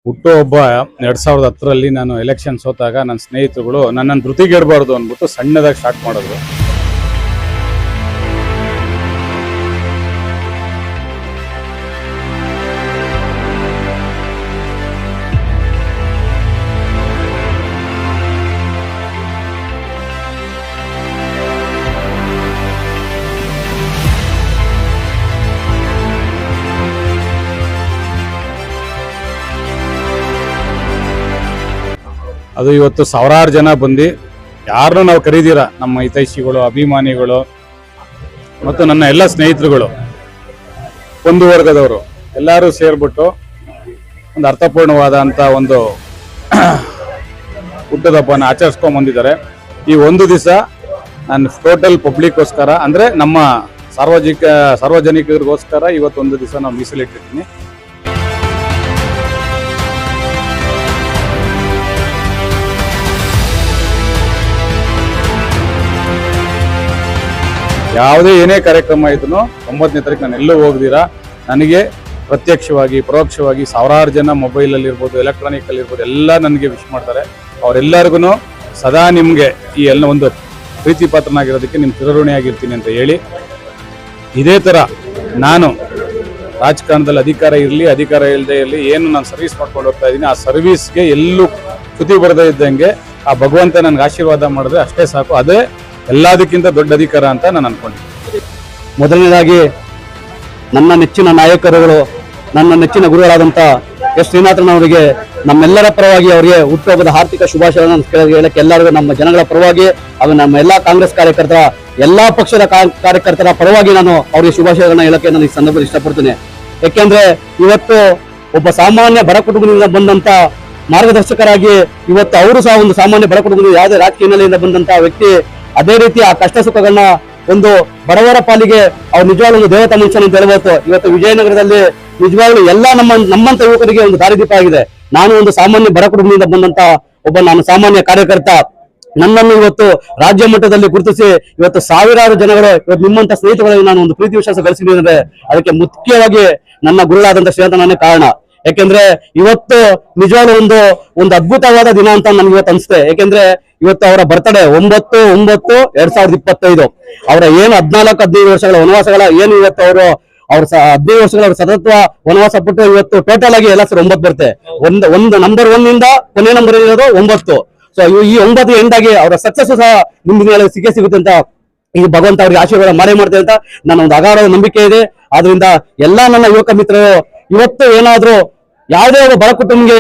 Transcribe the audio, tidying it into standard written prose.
ಹುಟ್ಟುಹಬ್ಬ 2010ರಲ್ಲಿ ನಾನು ಎಲೆಕ್ಷನ್ ಸೋತಾಗ ನನ್ನ ಸ್ನೇಹಿತರುಗಳು ನನ್ನನ್ನು ಧೃತಿಗೆಡಬಾರ್ದು ಅಂದ್ಬಿಟ್ಟು ಸಣ್ಣದಾಗಿ ಸ್ಟಾರ್ಟ್ ಮಾಡಿದ್ರು. ಅದು ಇವತ್ತು ಸಾವಿರಾರು ಜನ ಬಂದು ಯಾರನ್ನೂ ನಾವು ಕರೀದಿರ, ನಮ್ಮ ಹಿತೈಷಿಗಳು, ಅಭಿಮಾನಿಗಳು ಮತ್ತು ನನ್ನ ಎಲ್ಲ ಸ್ನೇಹಿತರುಗಳು, ಒಂದು ವರ್ಗದವರು ಎಲ್ಲರೂ ಸೇರ್ಬಿಟ್ಟು ಒಂದು ಅರ್ಥಪೂರ್ಣವಾದಂಥ ಒಂದು ಹುಟ್ಟುಹಬ್ಬನ ಆಚರಿಸ್ಕೊಂಡು ಬಂದಿದ್ದಾರೆ. ಈ ಒಂದು ದಿವಸ ನಾನು ಟೋಟಲ್ ಪಬ್ಲಿಕ್ಗೋಸ್ಕರ, ಅಂದರೆ ನಮ್ಮ ಸಾರ್ವಜನಿಕರಿಗೋಸ್ಕರ ಇವತ್ತೊಂದು ದಿವಸ ನಾವು ಮೀಸಲಿಟ್ಟಿರ್ತೀನಿ. ಯಾವುದೇ ಏನೇ ಕಾರ್ಯಕ್ರಮ ಇದ್ರು 9ನೇ ತಾರೀಕು ನಾನು ಎಲ್ಲೂ ಹೋಗ್ದಿರಾ ನನಗೆ ಪ್ರತ್ಯಕ್ಷವಾಗಿ ಪರೋಕ್ಷವಾಗಿ ಸಾವಿರಾರು ಜನ ಮೊಬೈಲಲ್ಲಿ ಇರ್ಬೋದು, ಎಲೆಕ್ಟ್ರಾನಿಕಲ್ಲಿ ಇರ್ಬೋದು, ಎಲ್ಲ ನನಗೆ ವಿಶ್ ಮಾಡ್ತಾರೆ. ಅವರೆಲ್ಲರಿಗೂ ಸದಾ ನಿಮಗೆ ಈ ಎಲ್ಲ ಒಂದು ಪ್ರೀತಿ ಪಾತ್ರನಾಗಿರೋದಕ್ಕೆ ನಿಮ್ಮ ಚಿರಋಣಿಯಾಗಿರ್ತೀನಿ ಅಂತ ಹೇಳಿ, ಇದೇ ಥರ ನಾನು ರಾಜಕಾರಣದಲ್ಲಿ ಅಧಿಕಾರ ಇರಲಿ ಅಧಿಕಾರ ಇಲ್ಲದೆ ಇರಲಿ ಏನು ನಾನು ಸರ್ವಿಸ್ ಮಾಡ್ಕೊಂಡು ಹೋಗ್ತಾ ಇದ್ದೀನಿ, ಆ ಸರ್ವಿಸ್ಗೆ ಎಲ್ಲೂ ಚ್ಯುತಿ ಬರದೇ ಇದ್ದಂಗೆ ಆ ಭಗವಂತ ನನಗೆ ಆಶೀರ್ವಾದ ಮಾಡಿದ್ರೆ ಅಷ್ಟೇ ಸಾಕು. ಅದೇ ಎಲ್ಲದಕ್ಕಿಂತ ದೊಡ್ಡ ಅಧಿಕಾರ ಅಂತ ನಾನು ಅನ್ಕೊಂಡಿದ್ದೀನಿ. ಮೊದಲನೇದಾಗಿ ನನ್ನ ನೆಚ್ಚಿನ ನಾಯಕರುಗಳು, ನನ್ನ ನೆಚ್ಚಿನ ಗುರುಗಳಾದಂಥ ಎಸ್ ಶ್ರೀನಾಥನವರಿಗೆ ನಮ್ಮೆಲ್ಲರ ಪರವಾಗಿ ಅವರಿಗೆ ಹುಟ್ಟುಹಬ್ಬದ ಆರ್ಥಿಕ ಶುಭಾಶಯಗಳನ್ನು ಹೇಳಕ್ಕೆ ಎಲ್ಲರಿಗೂ ನಮ್ಮ ಜನಗಳ ಪರವಾಗಿ ಹಾಗೂ ನಮ್ಮ ಎಲ್ಲ ಕಾಂಗ್ರೆಸ್ ಕಾರ್ಯಕರ್ತರ, ಎಲ್ಲಾ ಪಕ್ಷದ ಕಾರ್ಯಕರ್ತರ ಪರವಾಗಿ ನಾನು ಅವರಿಗೆ ಶುಭಾಶಯಗಳನ್ನ ಹೇಳಕ್ಕೆ ನಾನು ಈ ಸಂದರ್ಭದಲ್ಲಿ ಇಷ್ಟಪಡ್ತೇನೆ. ಯಾಕೆಂದ್ರೆ ಇವತ್ತು ಒಬ್ಬ ಸಾಮಾನ್ಯ ಬಡ ಕುಟುಂಬದಿಂದ ಬಂದಂತ ಮಾರ್ಗದರ್ಶಕರಾಗಿ ಇವತ್ತು ಅವರು ಸಹ ಒಂದು ಸಾಮಾನ್ಯ ಬಡ ಕುಟುಂಬದಿಂದ ಯಾವುದೇ ರಾಜಕೀಯ ಹಿನ್ನೆಲೆಯಿಂದ ಬಂದಂತ ವ್ಯಕ್ತಿ, ಅದೇ ರೀತಿ ಆ ಕಷ್ಟ ಸುಖಗಳನ್ನ ಒಂದು ಬಡವರ ಪಾಲಿಗೆ ಅವ್ರು ನಿಜವಾಗ್ಲೂ ಒಂದು ದೇವತಾ ಮನುಷ್ಯನ ಅಂತ ಹೇಳ್ಬೋದು. ಇವತ್ತು ವಿಜಯನಗರದಲ್ಲಿ ನಿಜವಾಗ್ಲೂ ಎಲ್ಲ ನಮ್ಮಂತ ಯುವಕರಿಗೆ ಒಂದು ದಾರಿದೀಪ ಆಗಿದೆ. ನಾನು ಒಂದು ಸಾಮಾನ್ಯ ಬಡ ಕುಟುಂಬದಿಂದ ಬಂದಂತ ನಾನು ಸಾಮಾನ್ಯ ಕಾರ್ಯಕರ್ತ. ನನ್ನನ್ನು ಇವತ್ತು ರಾಜ್ಯ ಮಟ್ಟದಲ್ಲಿ ಗುರುತಿಸಿ ಇವತ್ತು ಸಾವಿರಾರು ಜನಗಳು ಇವತ್ತು ನಿಮ್ಮಂತ ಸ್ನೇಹಿತರಲ್ಲಿ ನಾನು ಒಂದು ಪ್ರೀತಿ ವಿಶ್ವಾಸ ಗಳಿಸಿದ್ದೀನಿ ಅಂದ್ರೆ ಅದಕ್ಕೆ ಮುಖ್ಯವಾಗಿ ನನ್ನ ಗುರುಳಾದಂತ ಶ್ರೀನಾಥನೇ ಕಾರಣ. ಯಾಕೆಂದ್ರೆ ಇವತ್ತು ನಿಜವಾಗ್ಲೂ ಒಂದು ಅದ್ಭುತವಾದ ದಿನ ಅಂತ ನನ್ಗೆ ಇವತ್ತು ಅನ್ಸುತ್ತೆ. ಯಾಕೆಂದ್ರೆ ಇವತ್ತು ಅವರ ಬರ್ತಡೇ 9/9/2025. ಅವರ ಏನು 14-15 ವರ್ಷಗಳ ವನವಾಸಗಳ ಏನು ಇವತ್ತು ಅವ್ರ 15 ವರ್ಷಗಳ ಸತತ್ವ ವನವಾಸ ಪಟ್ಟು ಇವತ್ತು ಟೋಟಲ್ ಆಗಿ ಎಲ್ಲ 9 ಬರುತ್ತೆ. ಒಂದು ನಂಬರ್ 1 ಇಂದ ಕೊನೆ ನಂಬರ್ ಇರೋದು 9. ಸೊ ಈ 9 ಎಂಡ್ ಆಗಿ ಅವರ ಸಕ್ಸಸ್ ಸಹ ಮುಂದಿನ ಸಿಗುತ್ತೆ ಅಂತ ಈ ಭಗವಂತ ಅವ್ರಿಗೆ ಆಶೀರ್ವಾದ ಮಾಡ್ತೇವೆ ಅಂತ ನನ್ನ ಒಂದು ಅಗಾಢ ನಂಬಿಕೆ ಇದೆ. ಆದ್ರಿಂದ ಎಲ್ಲಾ ನನ್ನ ಯುವಕ ಮಿತ್ರರು ಇವತ್ತು ಏನಾದ್ರೂ ಯಾವುದೇ ಒಬ್ಬ ಬಡ ಕುಟುಂಬಕ್ಕೆ